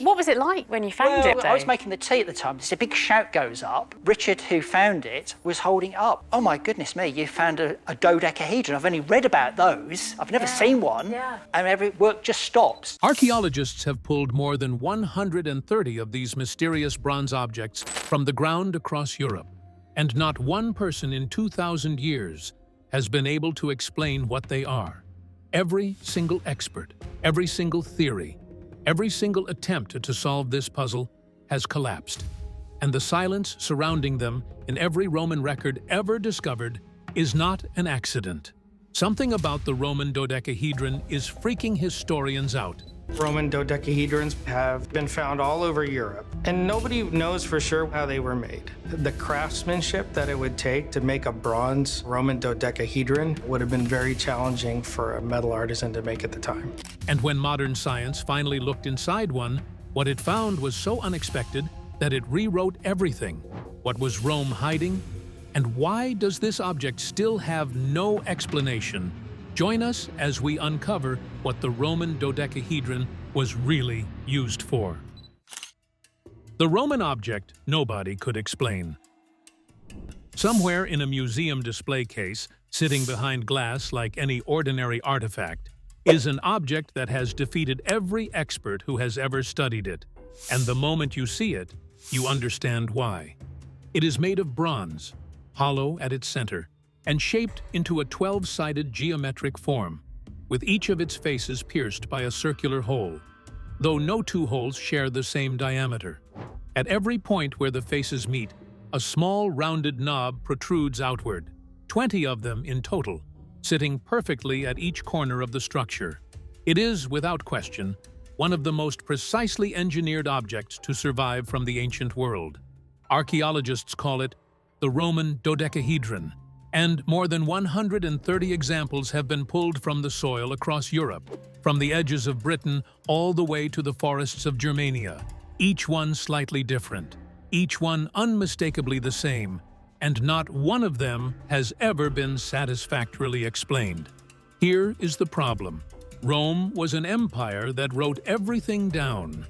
What was it like when you found it, I was Dave? making the tea at the time. This a big shout goes up. Richard, who found it, was holding it up. Oh my goodness me, you found a dodecahedron. I've only read about those. I've never seen one. Yeah. And every work just stops. Archaeologists have pulled more than 130 of these mysterious bronze objects from the ground across Europe, and not one person in 2,000 years has been able to explain what they are. Every single expert, every single theory, every single attempt to solve this puzzle has collapsed, and the silence surrounding them in every Roman record ever discovered is not an accident. Something about the Roman dodecahedron is freaking historians out. Roman dodecahedrons have been found all over Europe, and nobody knows for sure how they were made. The craftsmanship that it would take to make a bronze Roman dodecahedron would have been very challenging for a metal artisan to make at the time. And when modern science finally looked inside one, what it found was so unexpected that it rewrote everything. What was Rome hiding? And why does this object still have no explanation? Join us as we uncover what the Roman dodecahedron was really used for. The Roman object nobody could explain. Somewhere in a museum display case, sitting behind glass like any ordinary artifact, is an object that has defeated every expert who has ever studied it. And the moment you see it, you understand why. It is made of bronze, hollow at its center, and shaped into a 12-sided geometric form, with each of its faces pierced by a circular hole, though no two holes share the same diameter. At every point where the faces meet, a small rounded knob protrudes outward, 20 of them in total, sitting perfectly at each corner of the structure. It is, without question, one of the most precisely engineered objects to survive from the ancient world. Archaeologists call it the Roman dodecahedron, and more than 130 examples have been pulled from the soil across Europe, from the edges of Britain all the way to the forests of Germania, each one slightly different, each one unmistakably the same, and not one of them has ever been satisfactorily explained. Here is the problem. Rome was an empire that wrote everything down,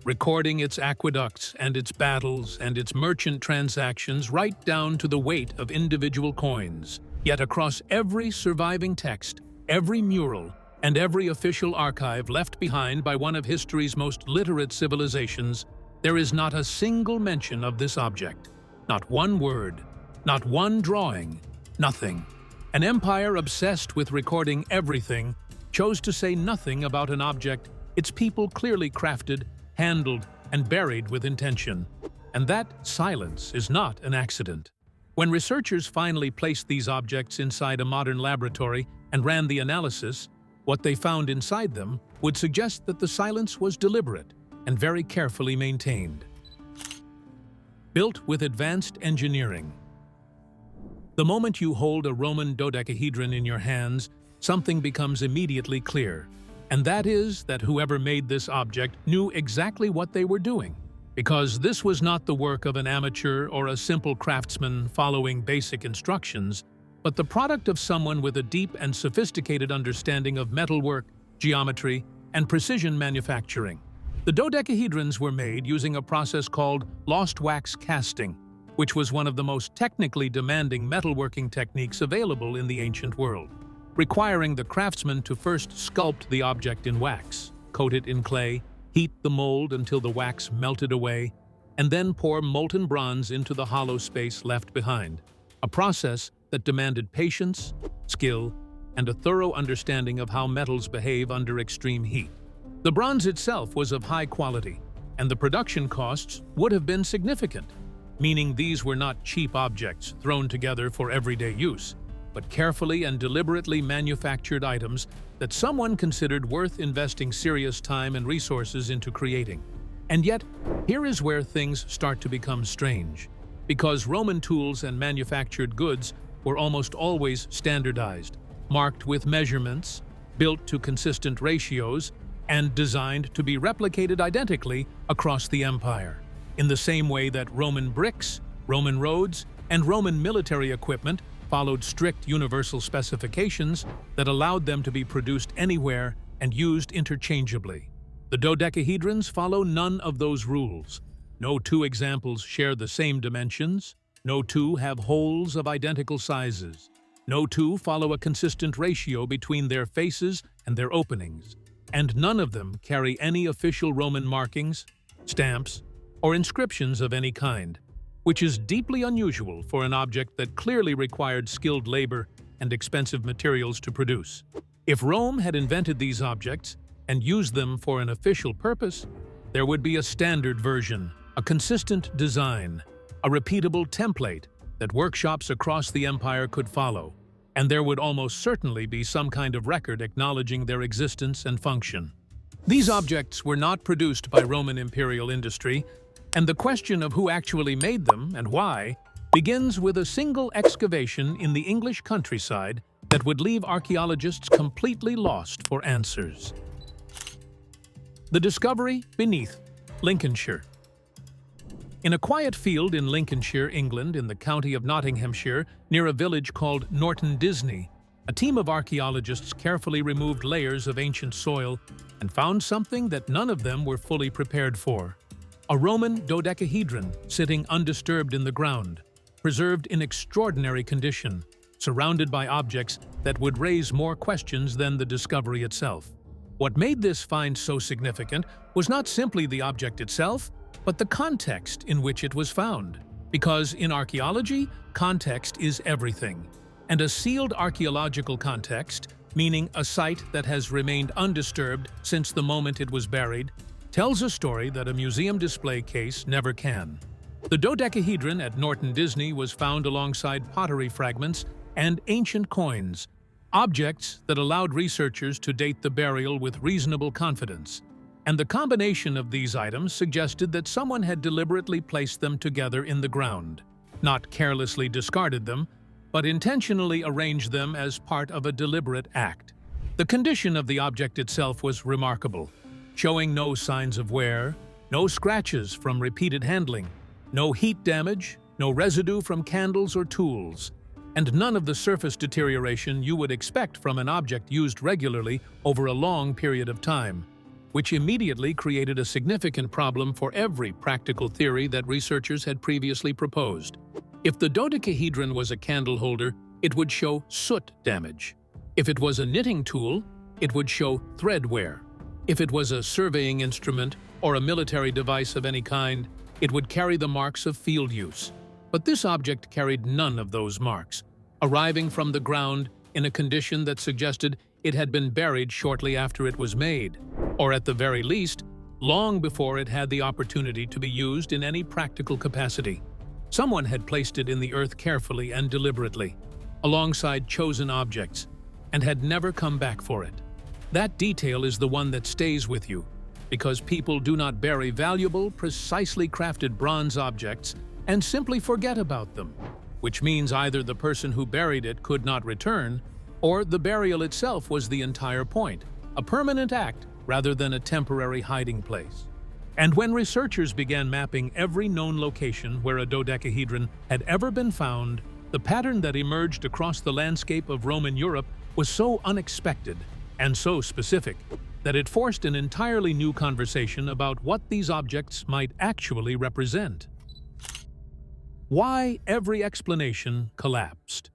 recording its aqueducts and its battles and its merchant transactions right down to the weight of individual coins. Yet across every surviving text, every mural, and every official archive left behind by one of history's most literate civilizations, there is not a single mention of this object. Not one word, not one drawing, nothing. An empire obsessed with recording everything chose to say nothing about an object its people clearly crafted, handled, and buried with intention. And that silence is not an accident. When researchers finally placed these objects inside a modern laboratory and ran the analysis, what they found inside them would suggest that the silence was deliberate and very carefully maintained. Built with advanced engineering. The moment you hold a Roman dodecahedron in your hands, something becomes immediately clear. And that is that whoever made this object knew exactly what they were doing. Because this was not the work of an amateur or a simple craftsman following basic instructions, but the product of someone with a deep and sophisticated understanding of metalwork, geometry, and precision manufacturing. The dodecahedrons were made using a process called lost wax casting, which was one of the most technically demanding metalworking techniques available in the ancient world, requiring the craftsman to first sculpt the object in wax, coat it in clay, heat the mold until the wax melted away, and then pour molten bronze into the hollow space left behind, a process that demanded patience, skill, and a thorough understanding of how metals behave under extreme heat. The bronze itself was of high quality, and the production costs would have been significant, meaning these were not cheap objects thrown together for everyday use, but carefully and deliberately manufactured items that someone considered worth investing serious time and resources into creating. And yet, here is where things start to become strange, because Roman tools and manufactured goods were almost always standardized, marked with measurements, built to consistent ratios, and designed to be replicated identically across the empire, in the same way that Roman bricks, Roman roads, and Roman military equipment followed strict universal specifications that allowed them to be produced anywhere and used interchangeably. The dodecahedrons follow none of those rules. No two examples share the same dimensions. No two have holes of identical sizes. No two follow a consistent ratio between their faces and their openings. And none of them carry any official Roman markings, stamps, or inscriptions of any kind, which is deeply unusual for an object that clearly required skilled labor and expensive materials to produce. If Rome had invented these objects and used them for an official purpose, there would be a standard version, a consistent design, a repeatable template that workshops across the empire could follow, and there would almost certainly be some kind of record acknowledging their existence and function. These objects were not produced by Roman imperial industry, and the question of who actually made them and why begins with a single excavation in the English countryside that would leave archaeologists completely lost for answers. The discovery beneath Lincolnshire. In a quiet field in Lincolnshire, England, in the county of Nottinghamshire, near a village called Norton, a team of archaeologists carefully removed layers of ancient soil and found something that none of them were fully prepared for. A Roman dodecahedron sitting undisturbed in the ground, preserved in extraordinary condition, surrounded by objects that would raise more questions than the discovery itself. What made this find so significant was not simply the object itself, but the context in which it was found. Because in archaeology, context is everything. And a sealed archaeological context, meaning a site that has remained undisturbed since the moment it was buried, tells a story that a museum display case never can. The dodecahedron at Norton was found alongside pottery fragments and ancient coins, objects that allowed researchers to date the burial with reasonable confidence. And the combination of these items suggested that someone had deliberately placed them together in the ground, not carelessly discarded them, but intentionally arranged them as part of a deliberate act. The condition of the object itself was remarkable, showing no signs of wear, no scratches from repeated handling, no heat damage, no residue from candles or tools, and none of the surface deterioration you would expect from an object used regularly over a long period of time, which immediately created a significant problem for every practical theory that researchers had previously proposed. If the dodecahedron was a candle holder, it would show soot damage. If it was a knitting tool, it would show thread wear. If it was a surveying instrument or a military device of any kind, it would carry the marks of field use. But this object carried none of those marks, arriving from the ground in a condition that suggested it had been buried shortly after it was made, or at the very least, long before it had the opportunity to be used in any practical capacity. Someone had placed it in the earth carefully and deliberately, alongside chosen objects, and had never come back for it. That detail is the one that stays with you, because people do not bury valuable, precisely crafted bronze objects and simply forget about them, which means either the person who buried it could not return, or the burial itself was the entire point, a permanent act rather than a temporary hiding place. And when researchers began mapping every known location where a dodecahedron had ever been found, the pattern that emerged across the landscape of Roman Europe was so unexpected and so specific that it forced an entirely new conversation about what these objects might actually represent. Why every explanation collapsed.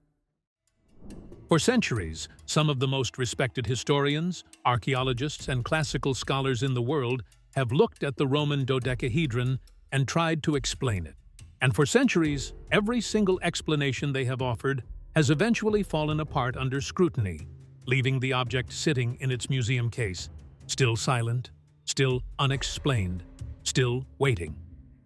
For centuries, some of the most respected historians, archaeologists, and classical scholars in the world have looked at the Roman dodecahedron and tried to explain it. And for centuries, every single explanation they have offered has eventually fallen apart under scrutiny, leaving the object sitting in its museum case, still silent, still unexplained, still waiting.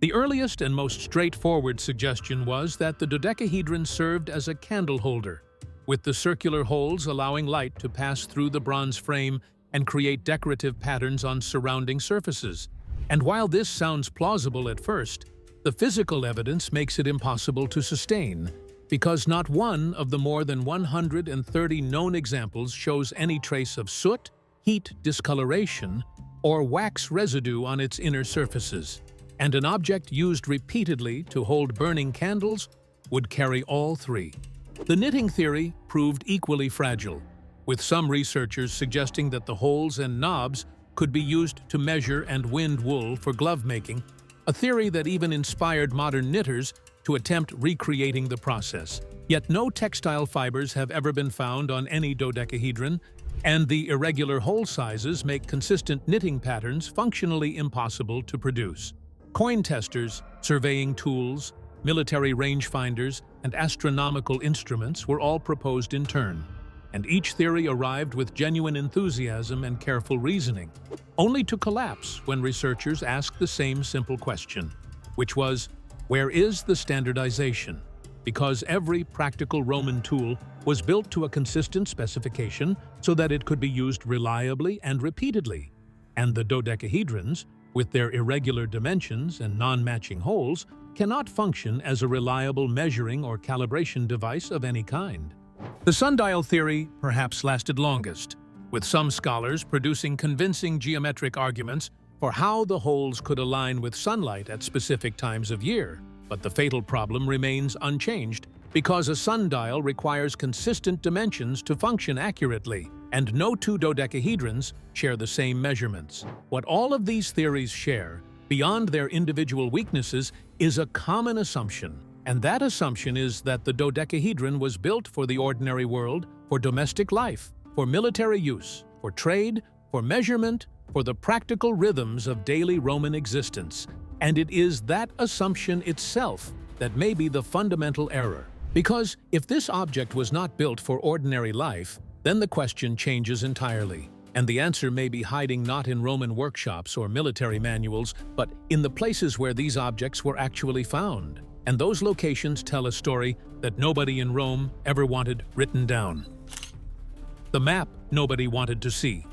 The earliest and most straightforward suggestion was that the dodecahedron served as a candle holder, with the circular holes allowing light to pass through the bronze frame and create decorative patterns on surrounding surfaces. And while this sounds plausible at first, the physical evidence makes it impossible to sustain, because not one of the more than 130 known examples shows any trace of soot, heat discoloration, or wax residue on its inner surfaces. And an object used repeatedly to hold burning candles would carry all three. The knitting theory proved equally fragile, with some researchers suggesting that the holes and knobs could be used to measure and wind wool for glove making, a theory that even inspired modern knitters to attempt recreating the process. Yet no textile fibers have ever been found on any dodecahedron, and the irregular hole sizes make consistent knitting patterns functionally impossible to produce. Coin testers, surveying tools, military rangefinders, and astronomical instruments were all proposed in turn, and each theory arrived with genuine enthusiasm and careful reasoning, only to collapse when researchers asked the same simple question, which was, where is the standardization? Because every practical Roman tool was built to a consistent specification so that it could be used reliably and repeatedly, and the dodecahedrons, with their irregular dimensions and non-matching holes, cannot function as a reliable measuring or calibration device of any kind. The sundial theory perhaps lasted longest, with some scholars producing convincing geometric arguments for how the holes could align with sunlight at specific times of year. But the fatal problem remains unchanged because a sundial requires consistent dimensions to function accurately, and no two dodecahedrons share the same measurements. What all of these theories share, beyond their individual weaknesses, is a common assumption. And that assumption is that the dodecahedron was built for the ordinary world, for domestic life, for military use, for trade, for measurement, for the practical rhythms of daily Roman existence. And it is that assumption itself that may be the fundamental error. Because if this object was not built for ordinary life, then the question changes entirely. And the answer may be hiding not in Roman workshops or military manuals, but in the places where these objects were actually found. And those locations tell a story that nobody in Rome ever wanted written down. The map nobody wanted to see.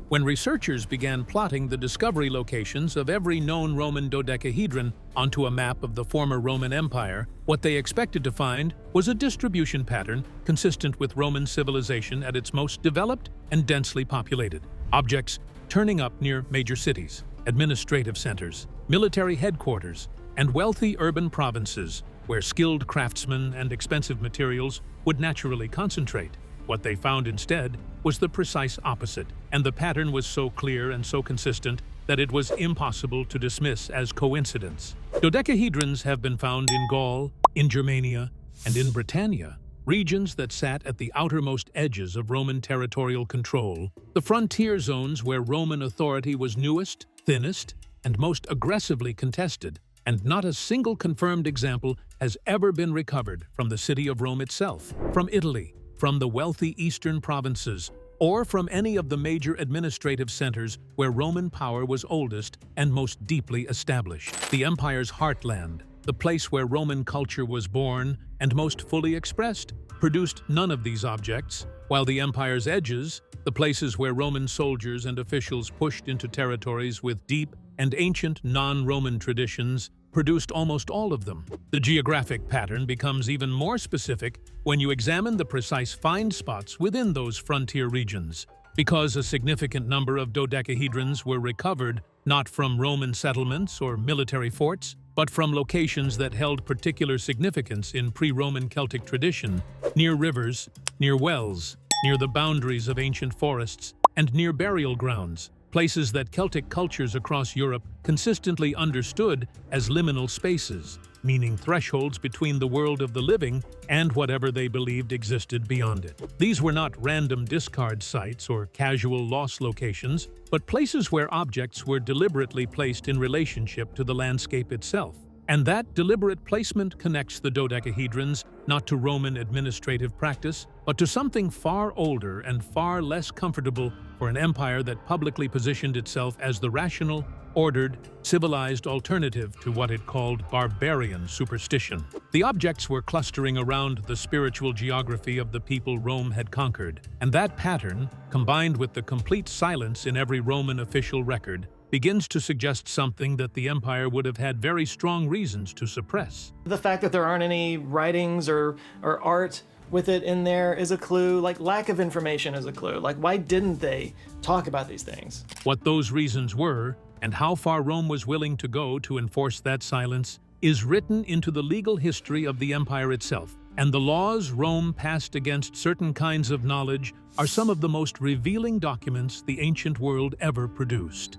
When researchers began plotting the discovery locations of every known Roman dodecahedron onto a map of the former Roman Empire, what they expected to find was a distribution pattern consistent with Roman civilization at its most developed and densely populated. Objects turning up near major cities, administrative centers, military headquarters, and wealthy urban provinces where skilled craftsmen and expensive materials would naturally concentrate. What they found instead was the precise opposite, and the pattern was so clear and so consistent that it was impossible to dismiss as coincidence. Dodecahedrons have been found in Gaul, in Germania, and in Britannia, regions that sat at the outermost edges of Roman territorial control, the frontier zones where Roman authority was newest, thinnest, and most aggressively contested, and not a single confirmed example has ever been recovered from the city of Rome itself, from Italy, from the wealthy eastern provinces, or from any of the major administrative centers where Roman power was oldest and most deeply established. The empire's heartland, the place where Roman culture was born and most fully expressed, produced none of these objects, while the empire's edges, the places where Roman soldiers and officials pushed into territories with deep and ancient non-Roman traditions, produced almost all of them. The geographic pattern becomes even more specific when you examine the precise find spots within those frontier regions, because a significant number of dodecahedrons were recovered not from Roman settlements or military forts, but from locations that held particular significance in pre-Roman Celtic tradition, near rivers, near wells, near the boundaries of ancient forests, and near burial grounds, places that Celtic cultures across Europe consistently understood as liminal spaces, meaning thresholds between the world of the living and whatever they believed existed beyond it. These were not random discard sites or casual loss locations, but places where objects were deliberately placed in relationship to the landscape itself. And that deliberate placement connects the dodecahedrons not to Roman administrative practice, but to something far older and far less comfortable for an empire that publicly positioned itself as the rational, ordered, civilized alternative to what it called barbarian superstition. The objects were clustering around the spiritual geography of the people Rome had conquered, and that pattern, combined with the complete silence in every Roman official record, begins to suggest something that the empire would have had very strong reasons to suppress. The fact that there aren't any writings or art with it in there is a clue. Like, lack of information is a clue. Like, why didn't they talk about these things? What those reasons were, and how far Rome was willing to go to enforce that silence, is written into the legal history of the empire itself. and the laws Rome passed against certain kinds of knowledge are some of the most revealing documents the ancient world ever produced.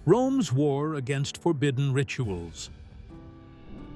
Rome's war against forbidden rituals.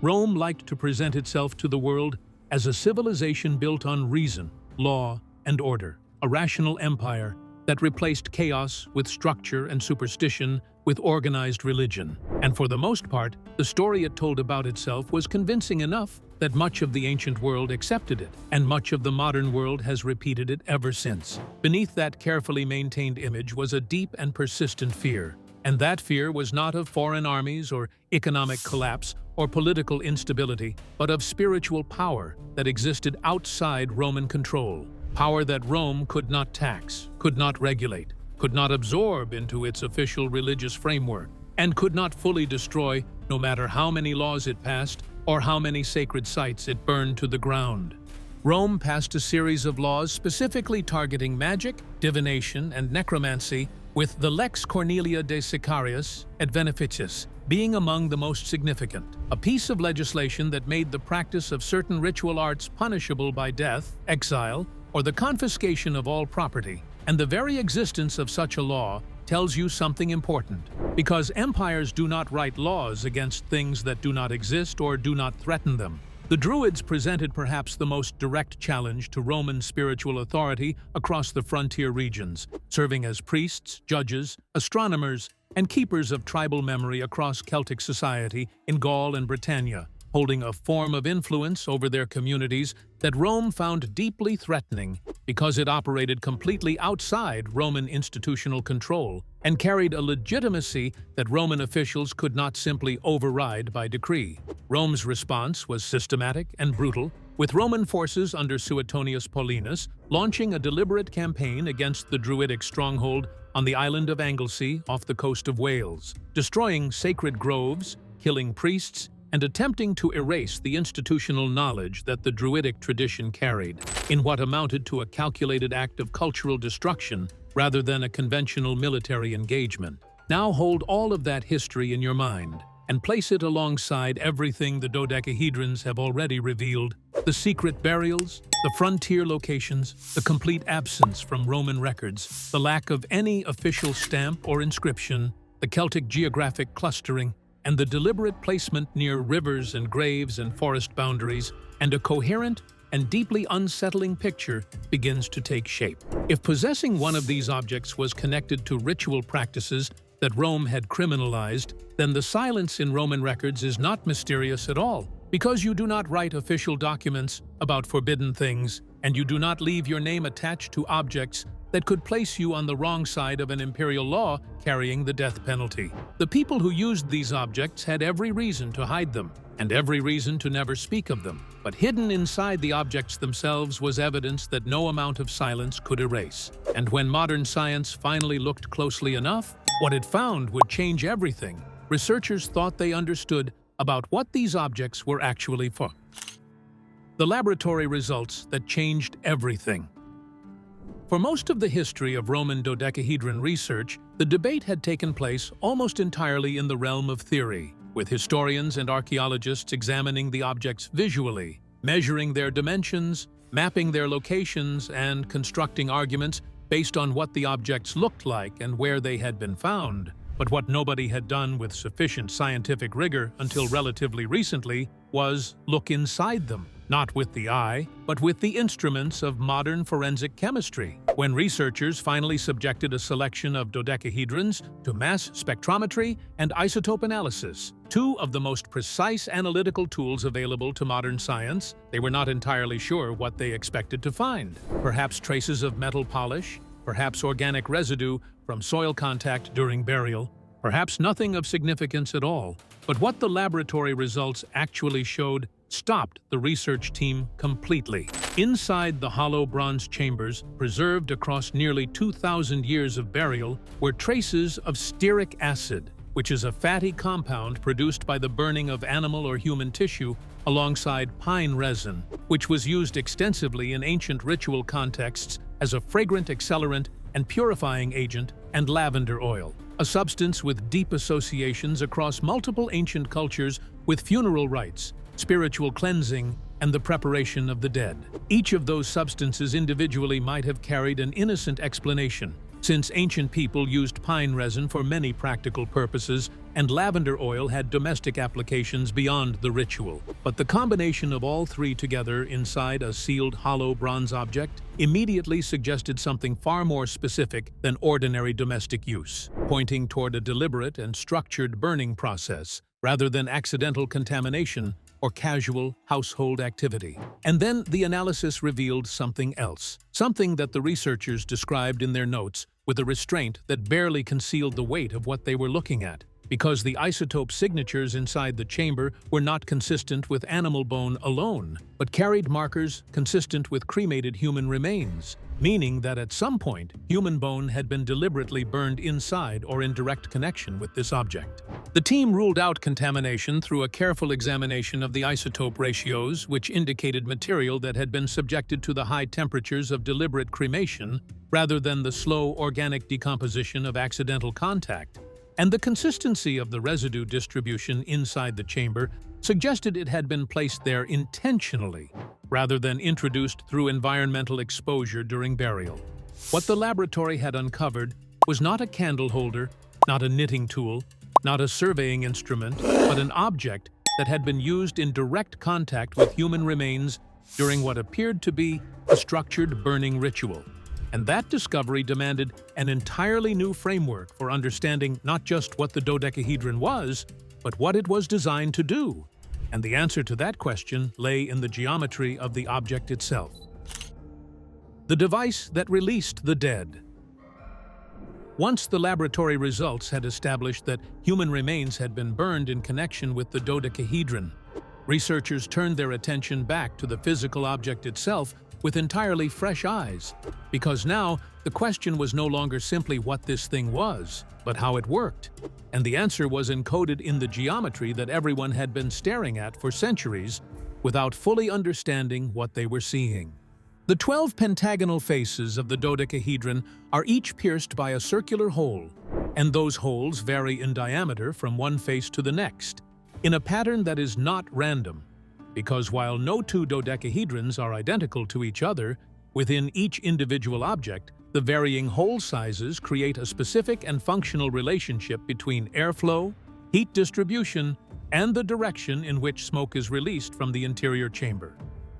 Rome liked to present itself to the world as a civilization built on reason, law, and order, a rational empire that replaced chaos with structure and superstition with organized religion. And for the most part, the story it told about itself was convincing enough that much of the ancient world accepted it, and much of the modern world has repeated it ever since. Beneath that carefully maintained image was a deep and persistent fear. And that fear was not of foreign armies or economic collapse or political instability, but of spiritual power that existed outside Roman control. Power that Rome could not tax, could not regulate, could not absorb into its official religious framework, and could not fully destroy no matter how many laws it passed or how many sacred sites it burned to the ground. Rome passed a series of laws specifically targeting magic, divination, and necromancy, with the Lex Cornelia de Sicarius et Beneficius being among the most significant, a piece of legislation that made the practice of certain ritual arts punishable by death, exile, or the confiscation of all property. And the very existence of such a law tells you something important, because empires do not write laws against things that do not exist or do not threaten them. The Druids presented perhaps the most direct challenge to Roman spiritual authority across the frontier regions, serving as priests, judges, astronomers, and keepers of tribal memory across Celtic society in Gaul and Britannia, holding a form of influence over their communities that Rome found deeply threatening because it operated completely outside Roman institutional control and carried a legitimacy that Roman officials could not simply override by decree. Rome's response was systematic and brutal, with Roman forces under Suetonius Paulinus launching a deliberate campaign against the Druidic stronghold on the island of Anglesey off the coast of Wales, destroying sacred groves, killing priests, and attempting to erase the institutional knowledge that the Druidic tradition carried, in what amounted to a calculated act of cultural destruction rather than a conventional military engagement. Now hold all of that history in your mind and place it alongside everything the dodecahedrons have already revealed: the secret burials, the frontier locations, the complete absence from Roman records, the lack of any official stamp or inscription, the Celtic geographic clustering, and the deliberate placement near rivers and graves and forest boundaries, and a coherent and deeply unsettling picture begins to take shape. If possessing one of these objects was connected to ritual practices that Rome had criminalized, then the silence in Roman records is not mysterious at all, because you do not write official documents about forbidden things, and you do not leave your name attached to objects that could place you on the wrong side of an imperial law carrying the death penalty. The people who used these objects had every reason to hide them, and every reason to never speak of them. But hidden inside the objects themselves was evidence that no amount of silence could erase. And when modern science finally looked closely enough, what it found would change everything. Researchers thought they understood about what these objects were actually for. The laboratory results that changed everything. For most of the history of Roman dodecahedron research, the debate had taken place almost entirely in the realm of theory, with historians and archaeologists examining the objects visually, measuring their dimensions, mapping their locations, and constructing arguments based on what the objects looked like and where they had been found. But what nobody had done with sufficient scientific rigor until relatively recently was look inside them. Not with the eye, but with the instruments of modern forensic chemistry. When researchers finally subjected a selection of dodecahedrons to mass spectrometry and isotope analysis, two of the most precise analytical tools available to modern science, they were not entirely sure what they expected to find. Perhaps traces of metal polish, perhaps organic residue from soil contact during burial, perhaps nothing of significance at all. But what the laboratory results actually showed stopped the research team completely. Inside the hollow bronze chambers, preserved across nearly 2,000 years of burial, were traces of stearic acid, which is a fatty compound produced by the burning of animal or human tissue alongside pine resin, which was used extensively in ancient ritual contexts as a fragrant accelerant and purifying agent, and lavender oil, a substance with deep associations across multiple ancient cultures with funeral rites, spiritual cleansing, and the preparation of the dead. Each of those substances individually might have carried an innocent explanation, since ancient people used pine resin for many practical purposes and lavender oil had domestic applications beyond the ritual. But the combination of all three together inside a sealed hollow bronze object immediately suggested something far more specific than ordinary domestic use, pointing toward a deliberate and structured burning process rather than accidental contamination or casual household activity. And then the analysis revealed something else, something that the researchers described in their notes with a restraint that barely concealed the weight of what they were looking at, because the isotope signatures inside the chamber were not consistent with animal bone alone, but carried markers consistent with cremated human remains, meaning that at some point, human bone had been deliberately burned inside or in direct connection with this object. The team ruled out contamination through a careful examination of the isotope ratios, which indicated material that had been subjected to the high temperatures of deliberate cremation rather than the slow organic decomposition of accidental contact. And the consistency of the residue distribution inside the chamber suggested it had been placed there intentionally, rather than introduced through environmental exposure during burial. What the laboratory had uncovered was not a candle holder, not a knitting tool, not a surveying instrument, but an object that had been used in direct contact with human remains during what appeared to be a structured burning ritual. And that discovery demanded an entirely new framework for understanding not just what the dodecahedron was, but what it was designed to do. And the answer to that question lay in the geometry of the object itself. The device that released the dead. Once the laboratory results had established that human remains had been burned in connection with the dodecahedron, researchers turned their attention back to the physical object itself with entirely fresh eyes, because now the question was no longer simply what this thing was, but how it worked. And the answer was encoded in the geometry that everyone had been staring at for centuries without fully understanding what they were seeing. The 12 pentagonal faces of the dodecahedron are each pierced by a circular hole, and those holes vary in diameter from one face to the next, in a pattern that is not random. Because while no two dodecahedrons are identical to each other, within each individual object, the varying hole sizes create a specific and functional relationship between airflow, heat distribution, and the direction in which smoke is released from the interior chamber.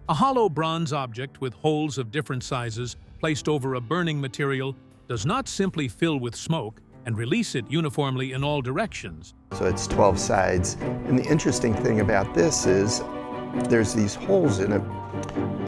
A hollow bronze object with holes of different sizes placed over a burning material does not simply fill with smoke and release it uniformly in all directions. So it's 12 sides. And the interesting thing about this is there's these holes in it,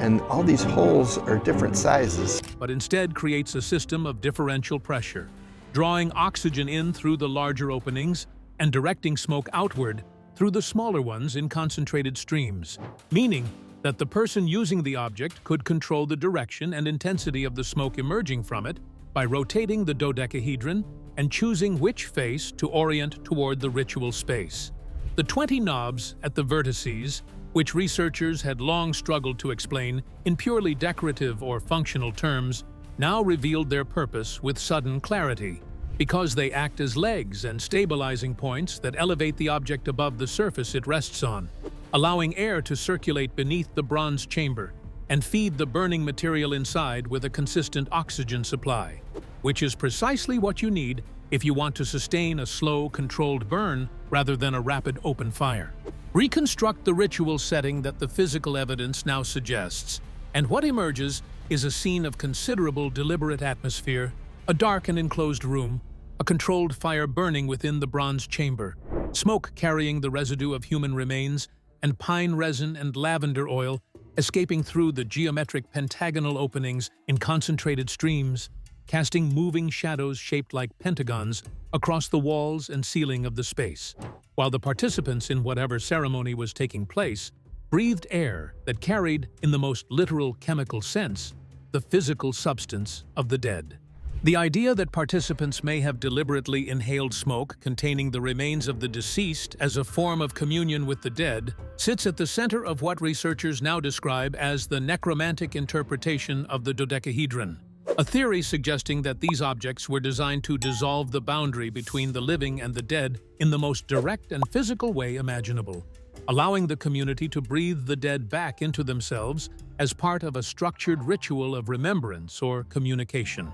and all these holes are different sizes. But instead creates a system of differential pressure, drawing oxygen in through the larger openings and directing smoke outward through the smaller ones in concentrated streams, meaning that the person using the object could control the direction and intensity of the smoke emerging from it by rotating the dodecahedron and choosing which face to orient toward the ritual space. The 20 knobs at the vertices, which researchers had long struggled to explain in purely decorative or functional terms, now revealed their purpose with sudden clarity, because they act as legs and stabilizing points that elevate the object above the surface it rests on, allowing air to circulate beneath the bronze chamber and feed the burning material inside with a consistent oxygen supply, which is precisely what you need if you want to sustain a slow, controlled burn rather than a rapid open fire. Reconstruct the ritual setting that the physical evidence now suggests, and what emerges is a scene of considerable deliberate atmosphere, a dark and enclosed room, a controlled fire burning within the bronze chamber, smoke carrying the residue of human remains, and pine resin and lavender oil escaping through the geometric pentagonal openings in concentrated streams, casting moving shadows shaped like pentagons across the walls and ceiling of the space, while the participants in whatever ceremony was taking place breathed air that carried, in the most literal chemical sense, the physical substance of the dead. The idea that participants may have deliberately inhaled smoke containing the remains of the deceased as a form of communion with the dead sits at the center of what researchers now describe as the necromantic interpretation of the dodecahedron, a theory suggesting that these objects were designed to dissolve the boundary between the living and the dead in the most direct and physical way imaginable. allowing the community to breathe the dead back into themselves as part of a structured ritual of remembrance or communication.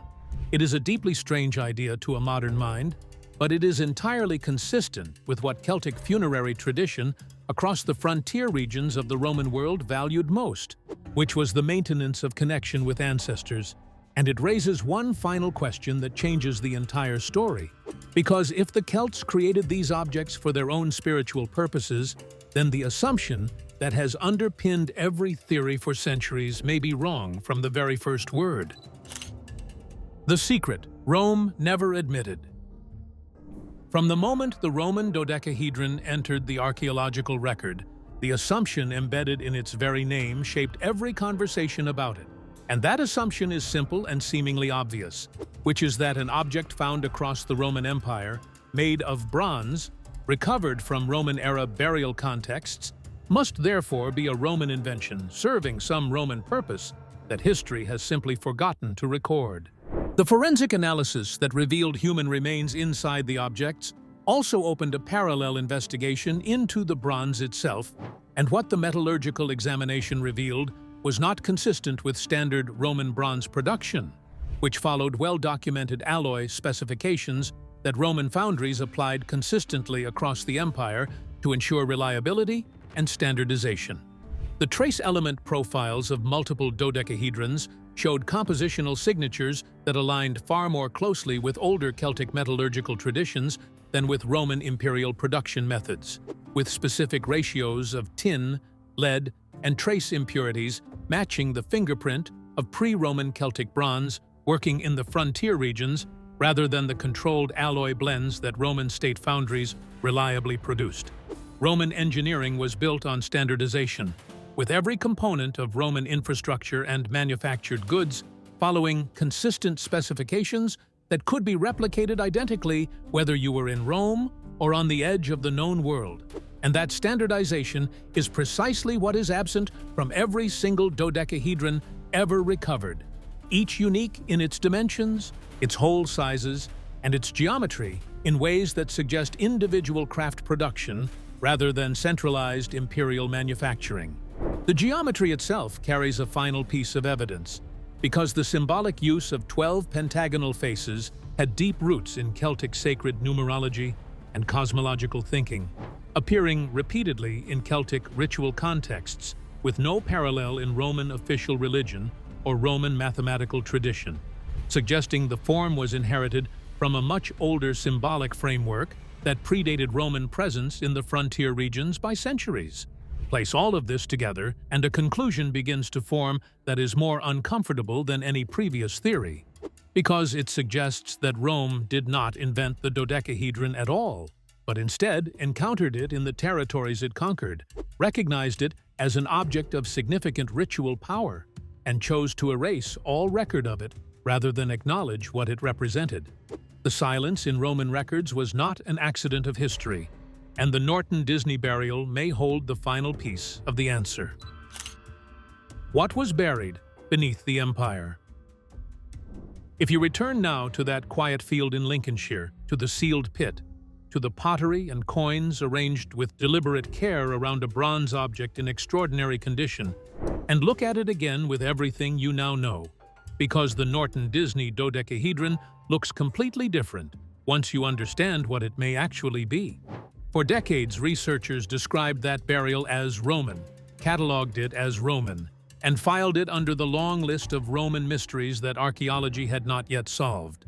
It is a deeply strange idea to a modern mind, but it is entirely consistent with what Celtic funerary tradition across the frontier regions of the Roman world valued most, which was the maintenance of connection with ancestors. And it raises one final question that changes the entire story. Because if the Celts created these objects for their own spiritual purposes, then the assumption that has underpinned every theory for centuries may be wrong from the very first word. The secret Rome never admitted. From the moment the Roman dodecahedron entered the archaeological record, the assumption embedded in its very name shaped every conversation about it. And that assumption is simple and seemingly obvious, which is that an object found across the Roman Empire, made of bronze, recovered from Roman-era burial contexts, must therefore be a Roman invention serving some Roman purpose that history has simply forgotten to record. The forensic analysis that revealed human remains inside the objects also opened a parallel investigation into the bronze itself, and what the metallurgical examination revealed was not consistent with standard Roman bronze production, which followed well-documented alloy specifications that Roman foundries applied consistently across the empire to ensure reliability and standardization. The trace element profiles of multiple dodecahedrons showed compositional signatures that aligned far more closely with older Celtic metallurgical traditions than with Roman imperial production methods, with specific ratios of tin, lead, and trace impurities matching the fingerprint of pre-Roman Celtic bronze working in the frontier regions rather than the controlled alloy blends that Roman state foundries reliably produced. Roman engineering was built on standardization, with every component of Roman infrastructure and manufactured goods following consistent specifications that could be replicated identically whether you were in Rome or on the edge of the known world. And that standardization is precisely what is absent from every single dodecahedron ever recovered, each unique in its dimensions, its hole sizes, and its geometry in ways that suggest individual craft production rather than centralized imperial manufacturing. The geometry itself carries a final piece of evidence, because the symbolic use of 12 pentagonal faces had deep roots in Celtic sacred numerology and cosmological thinking, appearing repeatedly in Celtic ritual contexts with no parallel in Roman official religion or Roman mathematical tradition, suggesting the form was inherited from a much older symbolic framework that predated Roman presence in the frontier regions by centuries. Place all of this together, and a conclusion begins to form that is more uncomfortable than any previous theory, because it suggests that Rome did not invent the dodecahedron at all, but instead encountered it in the territories it conquered, recognized it as an object of significant ritual power, and chose to erase all record of it rather than acknowledge what it represented. The silence in Roman records was not an accident of history, and the Norton Disney burial may hold the final piece of the answer. What was buried beneath the empire? If you return now to that quiet field in Lincolnshire, to the sealed pit, to the pottery and coins arranged with deliberate care around a bronze object in extraordinary condition, and look at it again with everything you now know, because the Norton Disney dodecahedron looks completely different once you understand what it may actually be. For decades, researchers described that burial as Roman, cataloged it as Roman, and filed it under the long list of Roman mysteries that archaeology had not yet solved.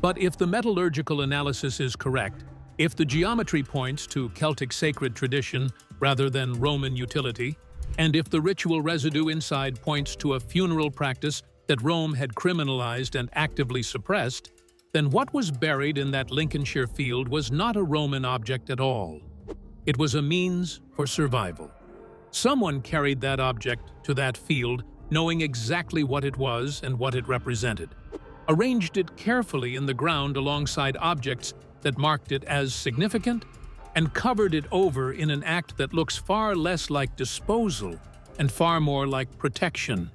But if the metallurgical analysis is correct, if the geometry points to Celtic sacred tradition rather than Roman utility, and if the ritual residue inside points to a funeral practice that Rome had criminalized and actively suppressed, then what was buried in that Lincolnshire field was not a Roman object at all. It was a means for survival. Someone carried that object to that field knowing exactly what it was and what it represented, arranged it carefully in the ground alongside objects that marked it as significant, and covered it over in an act that looks far less like disposal and far more like protection.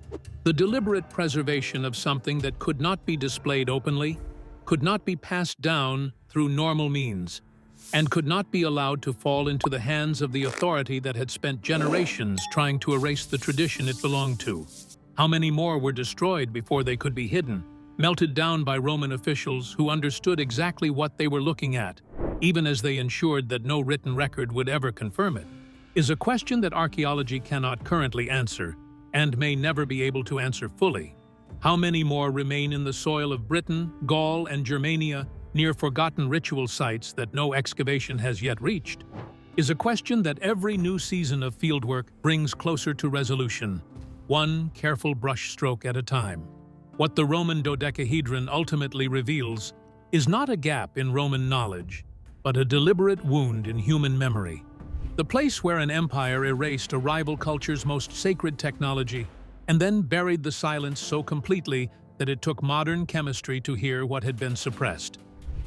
The deliberate preservation of something that could not be displayed openly, could not be passed down through normal means. and could not be allowed to fall into the hands of the authority that had spent generations trying to erase the tradition it belonged to. How many more were destroyed before they could be hidden, melted down by Roman officials who understood exactly what they were looking at, even as they ensured that no written record would ever confirm it, is a question that archaeology cannot currently answer and may never be able to answer fully. How many more remain in the soil of Britain, Gaul, and Germania, near forgotten ritual sites that no excavation has yet reached, is a question that every new season of fieldwork brings closer to resolution, one careful brushstroke at a time. What the Roman dodecahedron ultimately reveals is not a gap in Roman knowledge, but a deliberate wound in human memory. The place where an empire erased a rival culture's most sacred technology and then buried the silence so completely that it took modern chemistry to hear what had been suppressed.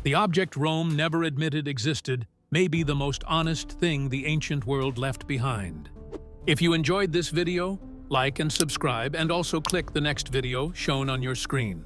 The object Rome never admitted existed may be the most honest thing the ancient world left behind. If you enjoyed this video, like and subscribe, and also click the next video shown on your screen.